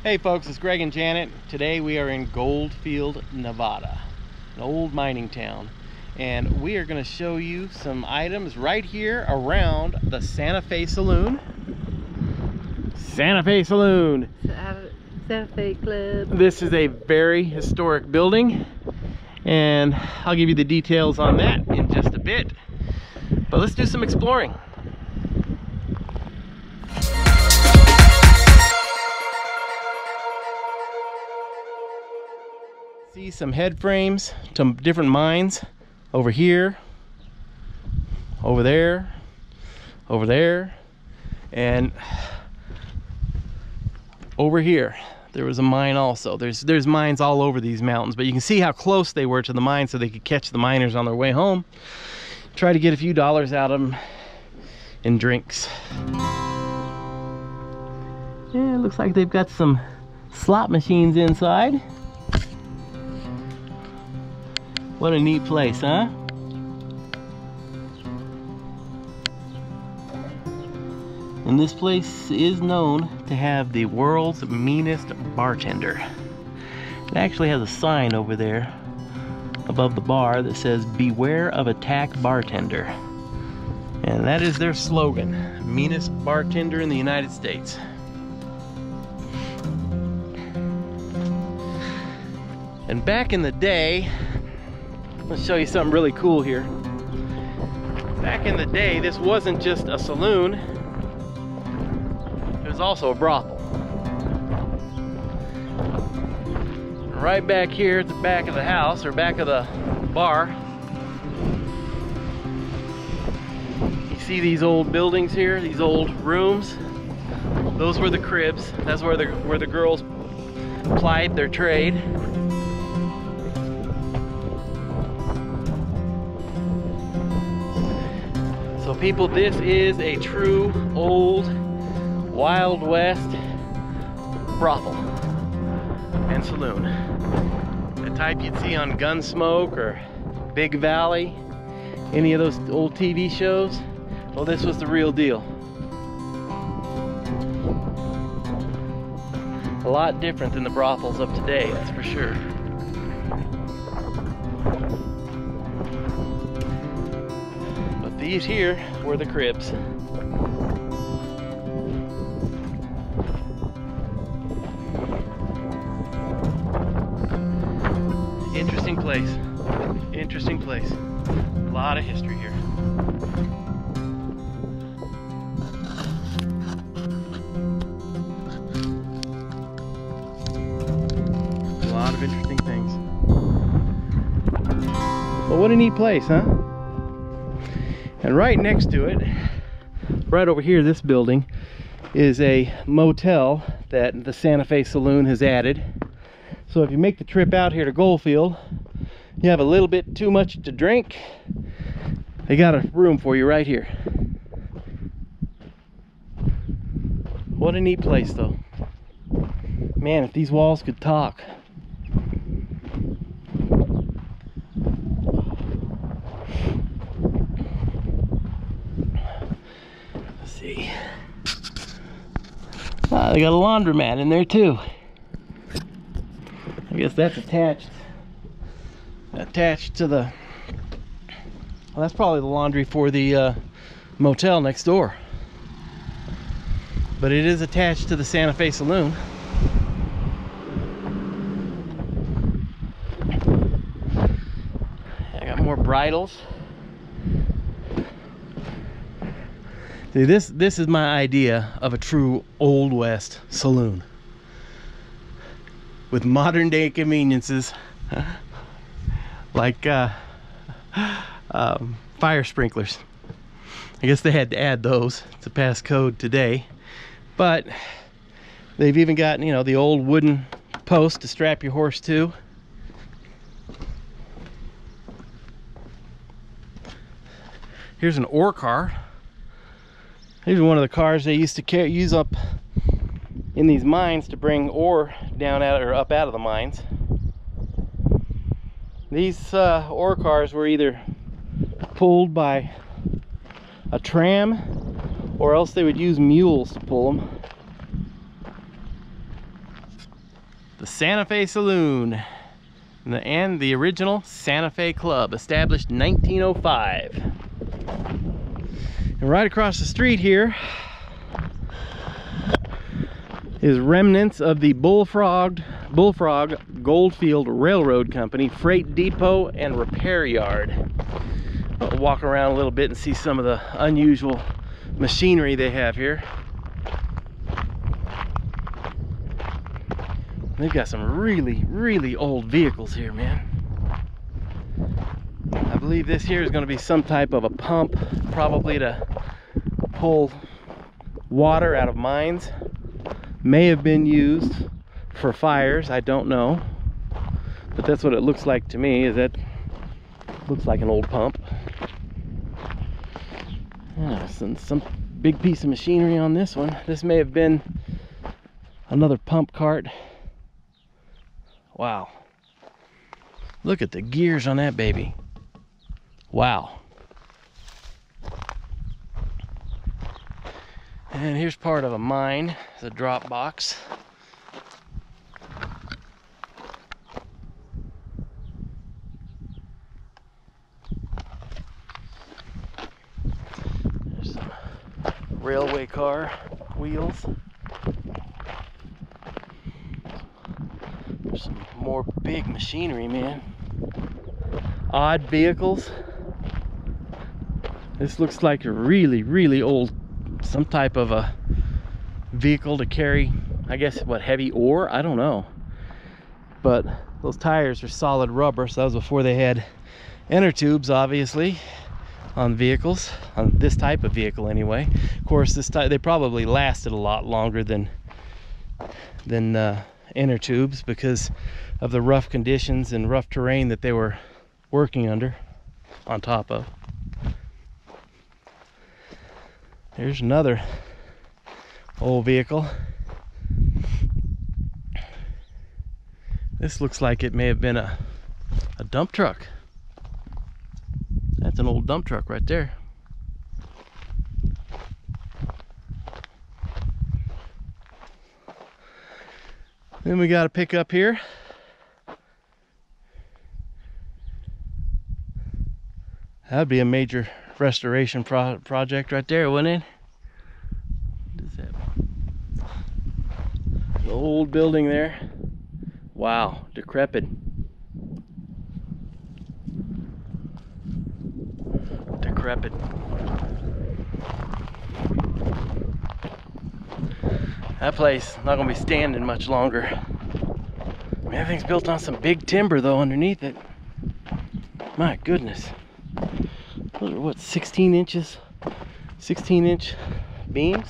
Hey folks, it's Greg and Janet. Today we are in Goldfield, Nevada, an old mining town. And we are going to show you some items right here around the Santa Fe Saloon. Santa Fe Saloon. Santa Fe Club. This is a very historic building, and I'll give you the details on that in just a bit. But let's do some exploring. See some head frames to different mines over here, over there, over there, and over here. There was a mine also. There's mines all over these mountains, but you can see how close they were to the mine so they could catch the miners on their way home. Try to get a few dollars out of them in drinks. Yeah, it looks like they've got some slot machines inside. What a neat place, huh? And this place is known to have the world's meanest bartender. It actually has a sign over there above the bar that says, "Beware of attack bartender." And that is their slogan, meanest bartender in the United States. And back in the day, let's show you something really cool here. Back in the day, this wasn't just a saloon, it was also a brothel. Right back here at the back of the house, or back of the bar, you see these old buildings here, these old rooms. Those were the cribs. That's where the girls plied their trade. So people, this is a true old Wild West brothel and saloon. The type you'd see on Gunsmoke or Big Valley, any of those old TV shows. Well, this was the real deal. A lot different than the brothels of today, that's for sure. These here were the cribs. Interesting place. Interesting place. A lot of history here. A lot of interesting things. Well, what a neat place, huh? And right next to it, right over here, this building, is a motel that the Santa Fe Saloon has added. So if you make the trip out here to Goldfield, you have a little bit too much to drink, they got a room for you right here. What a neat place though. Man, if these walls could talk. They got a laundromat in there too. I guess that's attached to the, well, that's probably the laundry for the motel next door. But it is attached to the Santa Fe Saloon. I got more bridles. See, this is my idea of a true Old West saloon with modern day conveniences like fire sprinklers. I guess they had to add those to pass code today, but they've even got, you know, the old wooden post to strap your horse to. Here's an ore car. Here's one of the cars they used to use up in these mines to bring ore down out or up out of the mines. These ore cars were either pulled by a tram, or else they would use mules to pull them. The Santa Fe Saloon and the original Santa Fe Club, established 1905. And right across the street here is remnants of the Bullfrog Goldfield Railroad Company freight depot and repair yard. I'll walk around a little bit and see some of the unusual machinery they have here. They've got some really old vehicles here, man. I believe this here is going to be some type of a pump, probably to pull water out of mines. May have been used for fires, I don't know. But that's what it looks like to me, is that looks like an old pump. Yeah, some big piece of machinery on this one. This may have been another pump cart. Wow. Look at the gears on that baby. Wow. And here's part of a mine, the drop box. There's some railway car wheels. There's some more big machinery, man. Odd vehicles. This looks like a really old, some type of a vehicle to carry, I guess, what, heavy ore? I don't know. But those tires are solid rubber, so that was before they had inner tubes, obviously, on vehicles, on this type of vehicle anyway. Of course, this type, they probably lasted a lot longer than inner tubes because of the rough conditions and rough terrain that they were working under, on top of. Here's another old vehicle. This looks like it may have been a dump truck. That's an old dump truck right there. Then we got a pickup here. That'd be a major restoration project right there, wouldn't it? What is that? The old building there. Wow, decrepit. Decrepit. That place not gonna be standing much longer. Man, everything's built on some big timber though underneath it. My goodness. Those are what, 16 inches? 16-inch beams?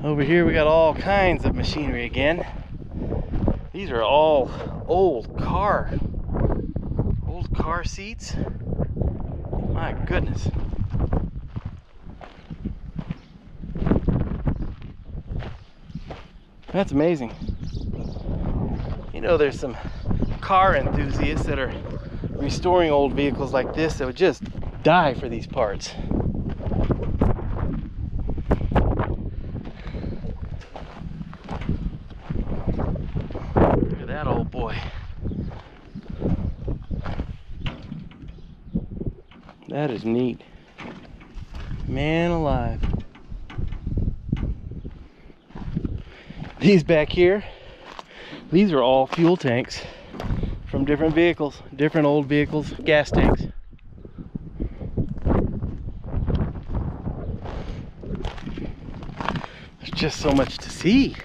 Over here we got all kinds of machinery again. These are all old car seats. My goodness. That's amazing. You know, there's some car enthusiasts that are restoring old vehicles like this that would just die for these parts. Look at that old boy. That is neat. Man alive. These back here, these are all fuel tanks from different vehicles, different old vehicles, gas tanks. There's just so much to see.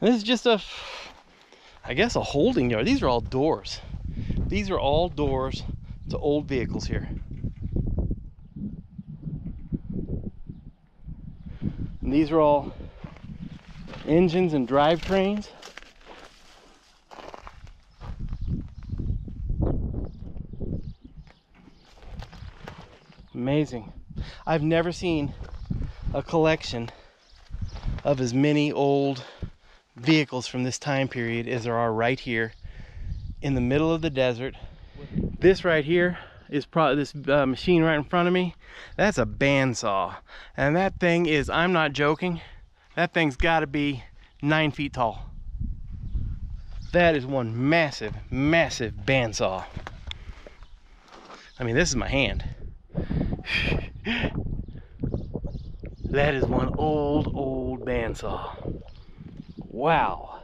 And this is just I guess a holding yard. These are all doors. These are all doors to old vehicles here. And these are all engines and drivetrains. Amazing. I've never seen a collection of as many old vehicles from this time period as there are right here in the middle of the desert. This right here is probably this machine right in front of me. That's a bandsaw, and that thing is, I'm not joking, that thing's got to be 9 feet tall. That is one massive, massive bandsaw. I mean, this is my hand. That is one old bandsaw. Wow.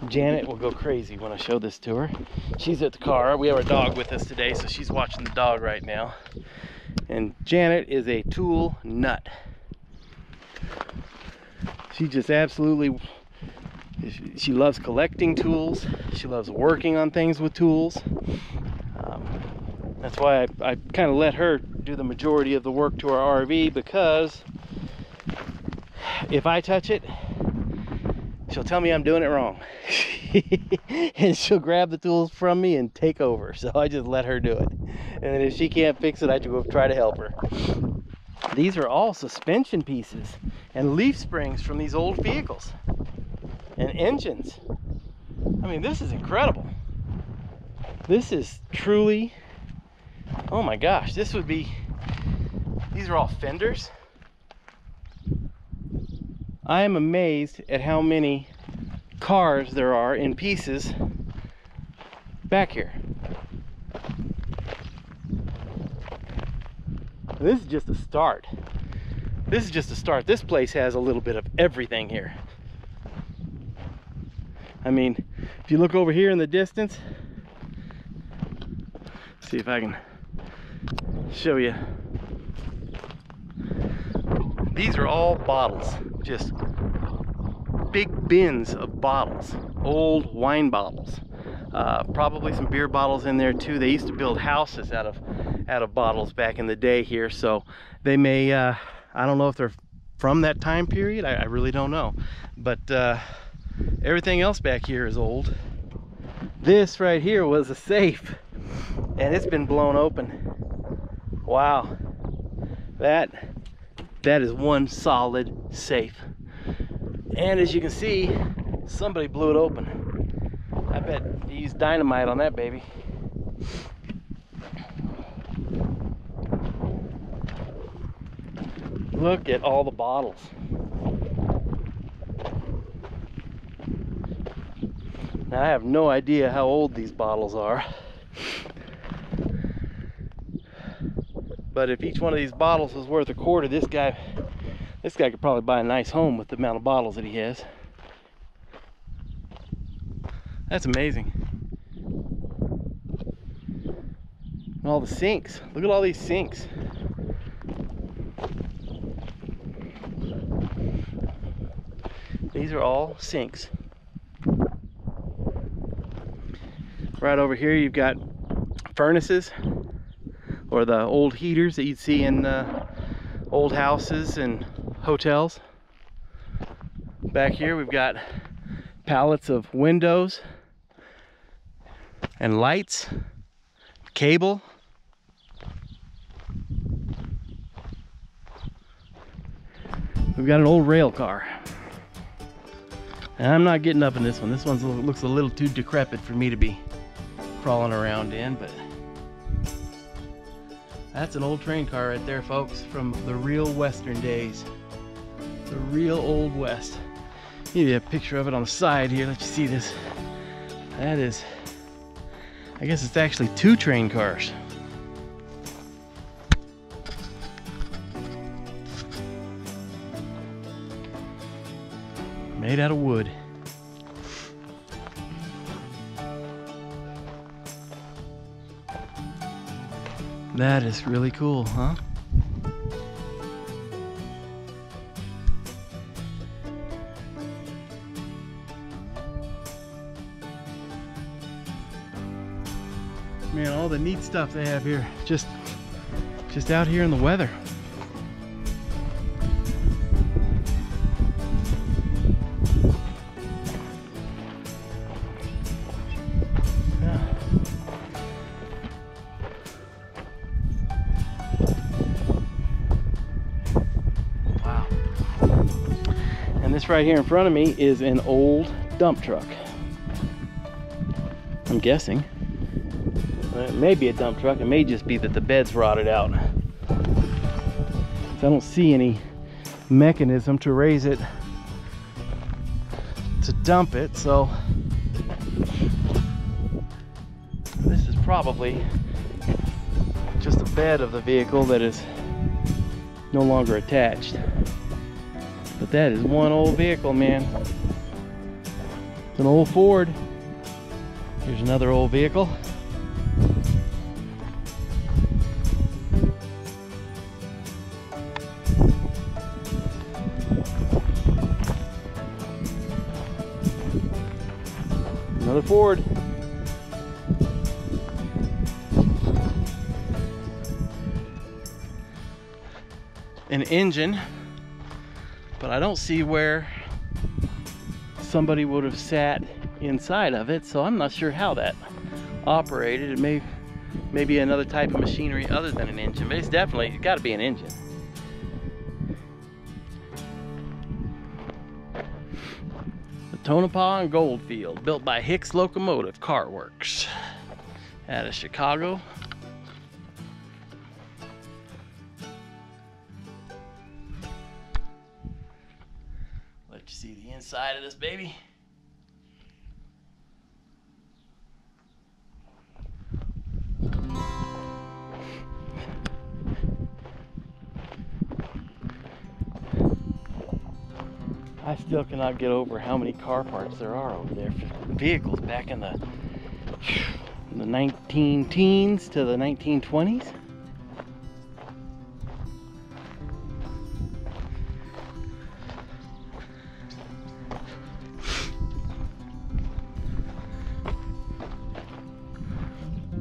Janet will go crazy when I show this to her. She's at the car. We have our dog with us today, so she's watching the dog right now. And Janet is a tool nut. She just absolutely, she loves collecting tools. She loves working on things with tools. That's why I kind of let her do the majority of the work to our RV, because if I touch it, she'll tell me I'm doing it wrong. And she'll grab the tools from me and take over. So I just let her do it. And then if she can't fix it, I have to go try to help her. These are all suspension pieces and leaf springs from these old vehicles and engines. I mean, this is incredible. This is truly, oh my gosh, this would be, these are all fenders. I am amazed at how many cars there are in pieces back here. This is just a start. This is just a start. This place has a little bit of everything here. I mean, if you look over here in the distance, see if I can show you. These are all bottles, just big bins of bottles, old wine bottles. Probably some beer bottles in there too. They used to build houses out of bottles back in the day here, so they may, I don't know if they're from that time period. I really don't know, but everything else back here is old. This right here was a safe, and it's been blown open. Wow, that is one solid safe. And as you can see, somebody blew it open. I bet he used dynamite on that baby. Look at all the bottles. Now, I have no idea how old these bottles are. But if each one of these bottles was worth a quarter, this guy could probably buy a nice home with the amount of bottles that he has. That's amazing. And all the sinks. Look at all these sinks. These are all sinks. Right over here you've got furnaces, or the old heaters that you'd see in old houses and hotels. Back here we've got pallets of windows and lights, cable. We've got an old rail car. And I'm not getting up in this one. This one looks a little too decrepit for me to be crawling around in, but that's an old train car right there, folks, from the real Western days. The real Old West. Give you a picture of it on the side here. Let you see this. That is, I guess it's actually 2 train cars. Made out of wood. That is really cool, huh? Man, all the neat stuff they have here, just out here in the weather. This right here in front of me is an old dump truck. I'm guessing. It may be a dump truck. It may just be that the bed's rotted out. I don't see any mechanism to raise it to dump it, so this is probably just the bed of the vehicle that is no longer attached. But that is one old vehicle, man. It's an old Ford. Here's another old vehicle. Another Ford. An engine, but I don't see where somebody would have sat inside of it, so I'm not sure how that operated. It may be another type of machinery other than an engine, but it's got to be an engine. The Tonopah and Goldfield, built by Hicks Locomotive Car Works out of Chicago. Let you see the inside of this baby. I still cannot get over how many car parts there are over there for vehicles back in the 19 teens to the 1920s.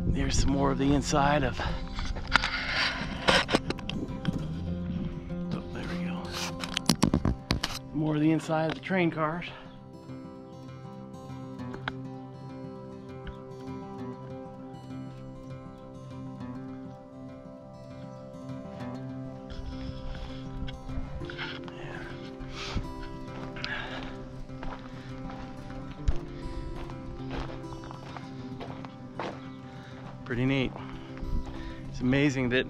There's some more of the inside of. Oh, there we go. More of the inside of the train cars. Pretty neat. It's amazing that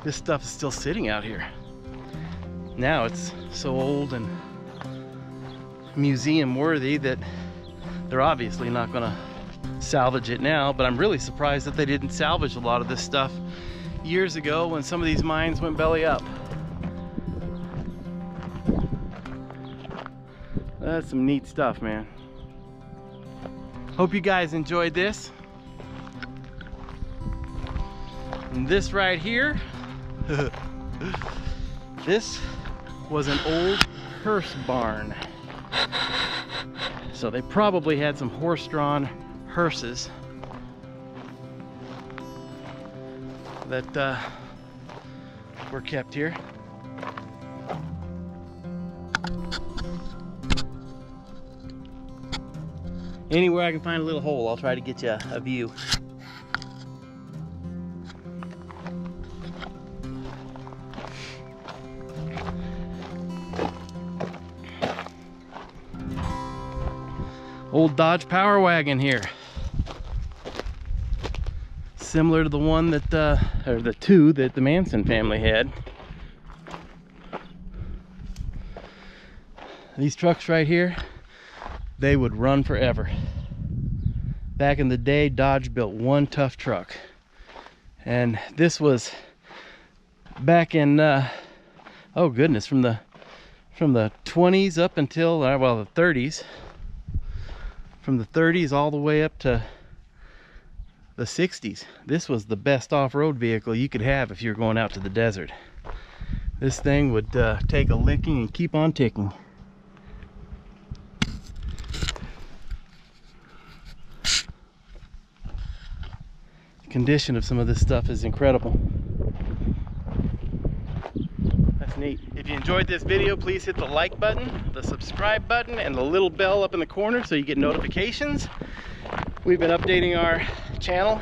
this stuff is still sitting out here. Now it's so old and museum worthy that they're obviously not gonna salvage it now, but I'm really surprised that they didn't salvage a lot of this stuff years ago when some of these mines went belly up. That's some neat stuff, man. Hope you guys enjoyed this. And this right here, this was an old hearse barn. So they probably had some horse-drawn hearses that were kept here. Anywhere I can find a little hole, I'll try to get you a view. Old Dodge Power Wagon here. Similar to the one that, or the two that the Manson family had. These trucks right here, they would run forever. Back in the day, Dodge built one tough truck. And this was back in, oh goodness, from the 20s up until, well, the 30s. From the 30s all the way up to the 60s. This was the best off-road vehicle you could have if you're going out to the desert. This thing would take a licking and keep on ticking. The condition of some of this stuff is incredible. That's neat. If you enjoyed this video, please hit the like button, the subscribe button, and the little bell up in the corner so you get notifications. We've been updating our channel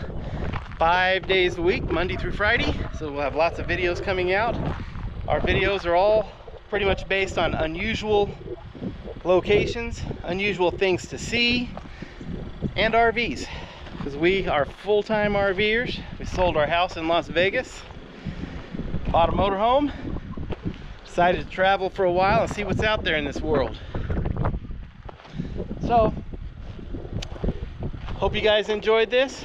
5 days a week, Monday through Friday, so we'll have lots of videos coming out. Our videos are all pretty much based on unusual locations, unusual things to see, and RVs. because we are full-time RVers. We sold our house in Las Vegas, bought a motorhome, decided to travel for a while and see what's out there in this world. So, hope you guys enjoyed this.